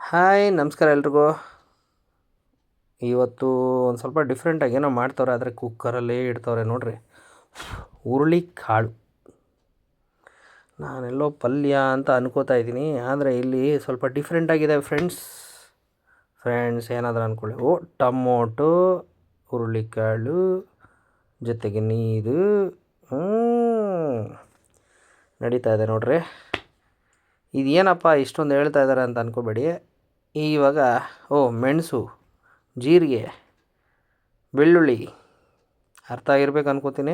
Hi ನಮಸ್ಕಾರ ಎಲ್ರಿಗೂ. ಇವತ್ತು ಒಂದು ಸ್ವಲ್ಪ ಡಿಫ್ರೆಂಟಾಗಿ ಏನೋ ಮಾಡ್ತವ್ರೆ, ಆದರೆ ಕುಕ್ಕರಲ್ಲೇ ಇಡ್ತವ್ರೆ ನೋಡ್ರಿ. ಹುರುಳಿ ಕಾಳು. ನಾನೆಲ್ಲೋ ಪಲ್ಯ ಅಂತ ಅನ್ಕೋತಾ ಇದ್ದೀನಿ, ಆದರೆ ಇಲ್ಲಿ ಸ್ವಲ್ಪ ಡಿಫ್ರೆಂಟಾಗಿದೆ ಫ್ರೆಂಡ್ಸ್ ಏನಾದರೂ ಅಂದ್ಕೊಳ್ಳಿ. ಟೊಮೊಟೊ, ಹುರುಳಿಕಾಳು ಜೊತೆಗೆ ನೀರು ನಡೀತಾ ಇದೆ ನೋಡ್ರಿ. ಇದೇನಪ್ಪ ಇಷ್ಟೊಂದು ಹೇಳ್ತಾ ಇದ್ದಾರೆ ಅಂತ ಅಂದ್ಕೋಬೇಡಿ. ಇವಾಗ ಮೆಣಸು, ಜೀರಿಗೆ, ಬೆಳ್ಳುಳ್ಳಿ ಅರ್ಥ ಆಗಿರ್ಬೇಕು ಅನ್ಕೋತೀನಿ.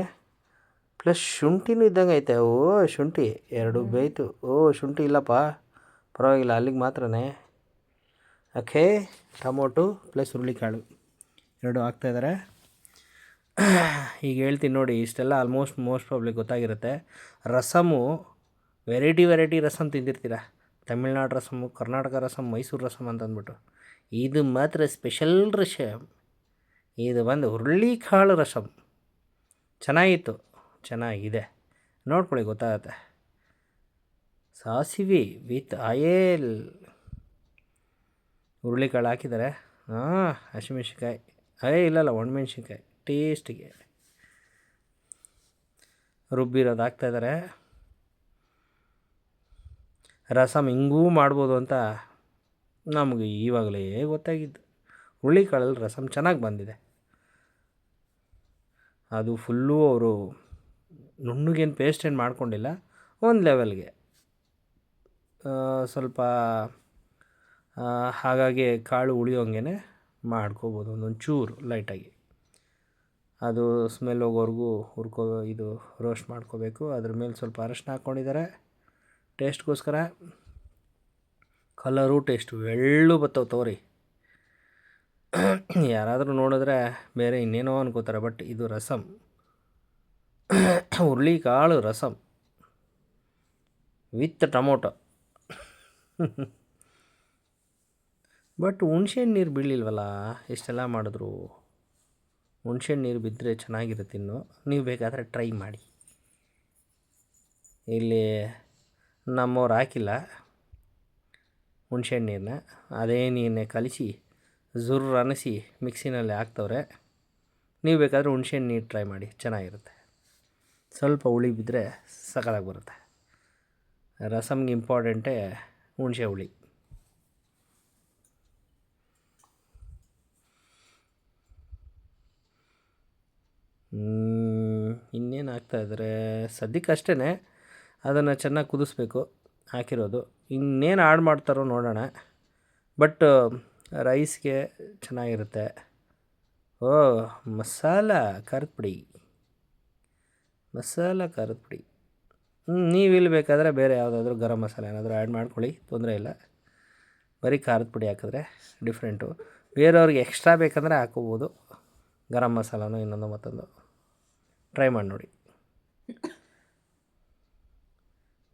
ಪ್ಲಸ್ ಶುಂಠಿನೂ ಇದ್ದಂಗೆ ಐತೆ. ಶುಂಠಿ ಎರಡು ಬೇಯ್ತು. ಶುಂಠಿ ಇಲ್ಲಪ್ಪ, ಪರವಾಗಿಲ್ಲ, ಅಲ್ಲಿಗೆ ಮಾತ್ರನೇ. ಓಕೆ, ಟೊಮೊಟೊ ಪ್ಲಸ್ ಹುರುಳಿಕಾಳು ಎರಡು ಹಾಕ್ತಾಯಿದ್ದಾರೆ. ಈಗ ಹೇಳ್ತೀನಿ ನೋಡಿ. ಇಷ್ಟೆಲ್ಲ ಮೋಸ್ಟ್ ಪ್ರಾಬ್ಲಿ ಗೊತ್ತಾಗಿರುತ್ತೆ. ರಸಮು ವೆರೈಟಿ ರಸಮ್ ತಿಂದಿರ್ತೀರ. ತಮಿಳ್ನಾಡು ರಸಮು, ಕರ್ನಾಟಕ ರಸಮ್, ಮೈಸೂರು ರಸಮ್ ಅಂತ ಅಂದ್ಬಿಟ್ಟು. ಇದು ಮಾತ್ರ ಸ್ಪೆಷಲ್ ರಸಮ್. ಇದು ಬಂದು ಹುರುಳಿಕಾಳು ರಸಮ್. ಚೆನ್ನಾಗಿದೆ, ನೋಡ್ಕೊಳ್ಳಿ, ಗೊತ್ತಾಗತ್ತೆ. ಸಾಸಿವೆ ವಿತ್ ಆಯಲ್, ಹುರುಳಿಕಾಳು ಹಾಕಿದ್ದಾರೆ. ಹಸಿಮೆಣ್ಸಿನ್ಕಾಯಿ ಇಲ್ಲ ಒಣಮೆಣ್ಸಿನ್ಕಾಯಿ ಟೇಸ್ಟಿಗೆ ರುಬ್ಬಿರೋದು ಹಾಕ್ತಾಯಿದ್ದಾರೆ. ರಸಮ್ ಹಿಂಗೂ ಮಾಡ್ಬೋದು ಅಂತ ನಮಗೆ ಇವಾಗಲೇ ಗೊತ್ತಾಗಿದ್ದು. ಹುರುಳಿಕಾಳಲ್ಲಿ ರಸಮ್ ಚೆನ್ನಾಗಿ ಬಂದಿದೆ. ಅದು ಫುಲ್ಲು ಅವರು ನುಣ್ಣಗೇನು ಪೇಸ್ಟ್ ಏನು ಮಾಡ್ಕೊಂಡಿಲ್ಲ, ಒಂದು ಲೆವೆಲ್ಗೆ ಸ್ವಲ್ಪ ಹಾಗಾಗಿ ಕಾಳು ಉಳಿಯೋಂಗೆ ಮಾಡ್ಕೋಬೋದು. ಒಂದೊಂದು ಚೂರು ಲೈಟಾಗಿ ಅದು ಸ್ಮೆಲ್ ಹೋಗೋವರೆಗೂ ರೋಸ್ಟ್ ಮಾಡ್ಕೋಬೇಕು. ಅದ್ರ ಮೇಲೆ ಸ್ವಲ್ಪ ಅರಶಿನ ಹಾಕ್ಕೊಂಡಿದ್ದಾರೆ ಟೇಸ್ಟ್ಗೋಸ್ಕರ. ಕಲರು ಟೇಸ್ಟು ಎಳ್ಳು ಬತ್ತವೆ ತೋರಿ. ಯಾರಾದರೂ ನೋಡಿದ್ರೆ ಬೇರೆ ಇನ್ನೇನೋ ಅನ್ಕೋತಾರೆ, ಬಟ್ ಇದು ರಸಮ್, ಹುರುಳಿಕಾಳು ರಸಮ್ ವಿತ್ ಟೊಮೊಟೊ. ಬಟ್ ಹುಣ್ಸೆಹಣ್ಣು ನೀರು ಬೀಳಲಿಲ್ವಲ್ಲ, ಇಷ್ಟೆಲ್ಲ ಮಾಡಿದ್ರು. ಹುಣ್ಸೆಹಣ್ಣು ನೀರು ಬಿದ್ದರೆ ಚೆನ್ನಾಗಿರುತ್ತೆ. ಇನ್ನು ನೀವು ಬೇಕಾದರೆ ಟ್ರೈ ಮಾಡಿ. ಇಲ್ಲಿ ನಮ್ಮವ್ರು ಹಾಕಿಲ್ಲ ಹುಣ್ಸೆಹಣ್ಣು ನೀರನ್ನ, ಅದೇ ನೀರನ್ನೇ ಕಲಿಸಿ ಜುರ್ರ್ ಅನ್ನಿಸಿ ಮಿಕ್ಸಿನಲ್ಲಿ ಹಾಕ್ತವ್ರೆ. ನೀವು ಬೇಕಾದರೆ ಹುಣ್ಸೆಹಣ್ಣು ನೀರು ಟ್ರೈ ಮಾಡಿ, ಚೆನ್ನಾಗಿರುತ್ತೆ. ಸ್ವಲ್ಪ ಹುಳಿ ಬಿದ್ದರೆ ಸಖತ್ತಾಗಿ ಬರುತ್ತೆ. ರಸಮ್ಗೆ ಇಂಪಾರ್ಟೆಂಟೇ ಹುಣಸೆ ಹುಳಿ. ಇನ್ನೇನು ಹಾಕ್ತಾಯಿದ್ದಾರೆ ಸದ್ಯಕ್ಕೆ ಅಷ್ಟೇ. ಅದನ್ನು ಚೆನ್ನಾಗಿ ಕುದಿಸ್ಬೇಕು ಹಾಕಿರೋದು. ಇನ್ನೇನು ಆ್ಯಡ್ ಮಾಡ್ತಾರೋ ನೋಡೋಣ. ಬಟ್ ರೈಸ್ಗೆ ಚೆನ್ನಾಗಿರುತ್ತೆ. ಮಸಾಲ ಖಾರದ ಪುಡಿ. ನೀವು ಇಲ್ಲಿ ಬೇಕಾದರೆ ಬೇರೆ ಯಾವುದಾದ್ರೂ ಗರಂ ಮಸಾಲೆ ಏನಾದರೂ ಆ್ಯಡ್ ಮಾಡ್ಕೊಳ್ಳಿ, ತೊಂದರೆ ಇಲ್ಲ. ಬರೀ ಖಾರದ ಪುಡಿ ಹಾಕಿದ್ರೆ ಡಿಫ್ರೆಂಟು. ಬೇರೆಯವ್ರಿಗೆ ಎಕ್ಸ್ಟ್ರಾ ಬೇಕಂದರೆ ಹಾಕೋಬೋದು, ಗರಂ ಮಸಾಲನೋ ಇನ್ನೊಂದು ಮತ್ತೊಂದು. ಟ್ರೈ ಮಾಡಿ ನೋಡಿ.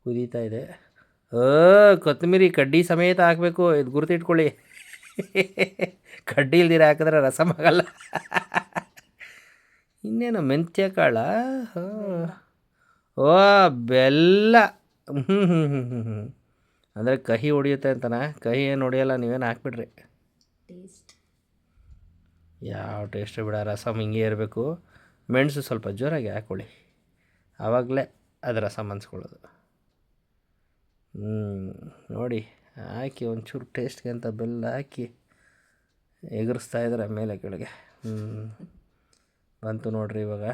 ಕುದೀತಾ ಇದೆ. ಕೊತ್ತಂಬರಿ ಕಡ್ಡಿ ಸಮೇತ ಹಾಕಬೇಕು, ಇದು ಗುರುತಿಟ್ಕೊಳ್ಳಿ. ಕಡ್ಡಿ ಇಲ್ದಿರ ಹಾಕಿದ್ರೆ ರಸಮ್ ಆಗಲ್ಲ. ಇನ್ನೇನು ಮೆಂತ್ಯ ಕಾಳ, ಬೆಲ್ಲ. ಅಂದರೆ ಕಹಿ ಹೊಡಿಯುತ್ತೆ ಅಂತನಾ? ಕಹಿ ಏನು ಹೊಡಿಯಲ್ಲ, ನೀವೇನು ಹಾಕ್ಬಿಡ್ರಿ. ಯಾವ ಟೇಸ್ಟ್ ಬಿಡ, ರಸಮ್ ಹಿಂಗೆ ಇರಬೇಕು. ಮೆಣಸು ಸ್ವಲ್ಪ ಜೋರಾಗಿ ಹಾಕ್ಕೊಳ್ಳಿ, ಆವಾಗಲೇ ಅದು ರಸಮ್ ಅನ್ಸ್ಕೊಳ್ಳೋದು. ನೋಡಿ, ಹಾಕಿ ಒಂಚೂರು ಟೇಸ್ಟ್ಗೆ ಅಂತ ಬೆಲ್ಲ ಹಾಕಿ ಎಗರಿಸ್ತಾ ಇದ್ದಾರೆ ಮೇಲೆ ಕೆಳಗೆ. ಬಂತು ನೋಡ್ರಿ ಇವಾಗ.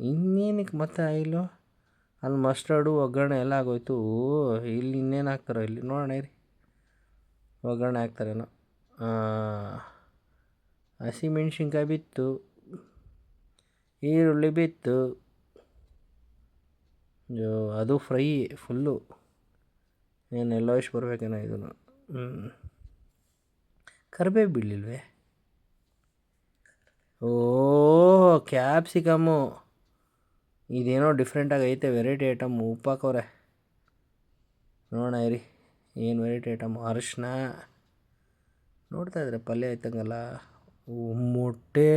ಇನ್ನೇನಕ್ಕೆ ಮತ್ತೆ ಆಯಿಲು, ಅಲ್ಲಿ ಮಸ್ಟರ್ಡು ಒಗ್ಗರಣೆ ಎಲ್ಲ ಆಗೋಯ್ತು. ಇಲ್ಲಿ ಇನ್ನೇನು ಹಾಕ್ತಾರೋ ಇಲ್ಲಿ ನೋಡೋಣ ಇರಿ. ಒಗ್ಗರಣೆ ಹಾಕ್ತಾರೇನೋ. ಹಸಿಮೆಣ್ಸಿನ್ಕಾಯಿ ಬಿತ್ತು, ಈರುಳ್ಳಿ ಬಿತ್ತು, ಅದು ಫ್ರೈ ಫುಲ್ಲು. ಏನೆಲ್ಲೋ ಇಷ್ಟು ಬರಬೇಕೇನೋ ಇದನ್ನು. ಕರಿಬೇವು ಬೀಳಲಿಲ್ವೇ? ಕ್ಯಾಪ್ಸಿಕಮ್ಮು. ಇದೇನೋ ಡಿಫ್ರೆಂಟಾಗಿ ಐತೆ, ವೆರೈಟಿ ಐಟಮ್. ಉಪ್ಪು ಹಾಕವ್ರೆ, ನೋಡೋಣ ಇರಿ ಏನು ವೆರೈಟಿ ಐಟಮ್. ಅರಿಶಿನ ನೋಡ್ತಾ ಇದ್ರೆ ಪಲ್ಯ ಆಯ್ತಂಗಲ್ಲ. ಮೊಟ್ಟೆ.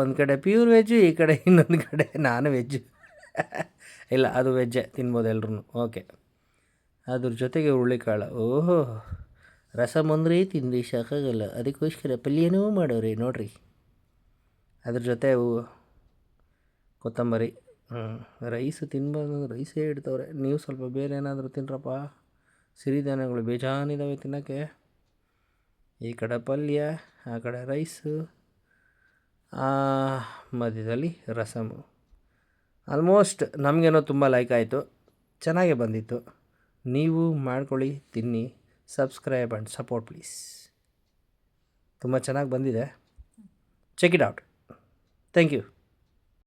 ಒಂದು ಕಡೆ ಪ್ಯೂರ್ ವೆಜ್ಜು, ಈ ಕಡೆ ಇನ್ನೊಂದು ಕಡೆ ನಾನು ವೆಜ್ಜು. ಇಲ್ಲ, ಅದು ವೆಜ್ಜೇ, ತಿನ್ಬೋದು ಎಲ್ರೂ. ಓಕೆ, ಅದ್ರ ಜೊತೆಗೆ ಹುರುಳಿಕಾಳು. ರಸಮ್ ಅಂದರೆ ತಿಂದು ಸಾಕಾಗಲ್ಲ, ಅದಕ್ಕೋಸ್ಕರ ಪಲ್ಯನೂ ಮಾಡೋರಿ ನೋಡ್ರಿ. ಅದ್ರ ಜೊತೆ ಕೊತ್ತಂಬರಿ. ರೈಸು ತಿನ್ಬಾರ್ದು, ರೈಸೇ ಇಡ್ತವ್ರೆ. ನೀವು ಸ್ವಲ್ಪ ಬೇರೆ ಏನಾದರೂ ತಿನ್ರಪ್ಪ. ಸಿರಿಧಾನ್ಯಗಳು ಬೇಜಾನಿದ್ದಾವೆ ತಿನ್ನೋಕ್ಕೆ. ಈ ಕಡೆ ಪಲ್ಯ, ಆ ಕಡೆ ರೈಸು, ಮಧ್ಯದಲ್ಲಿ ರಸಮು. ಆಲ್ಮೋಸ್ಟ್ ನಮಗೇನೋ ತುಂಬ ಲೈಕ್ ಆಯಿತು, ಚೆನ್ನಾಗೇ ಬಂದಿತ್ತು. ನೀವು ಮಾಡ್ಕೊಳ್ಳಿ, ತಿನ್ನಿ, ಸಬ್ಸ್ಕ್ರೈಬ್ ಆ್ಯಂಡ್ ಸಪೋರ್ಟ್ ಪ್ಲೀಸ್. ತುಂಬ ಚೆನ್ನಾಗಿ ಬಂದಿದೆ. Check it out. Thank you.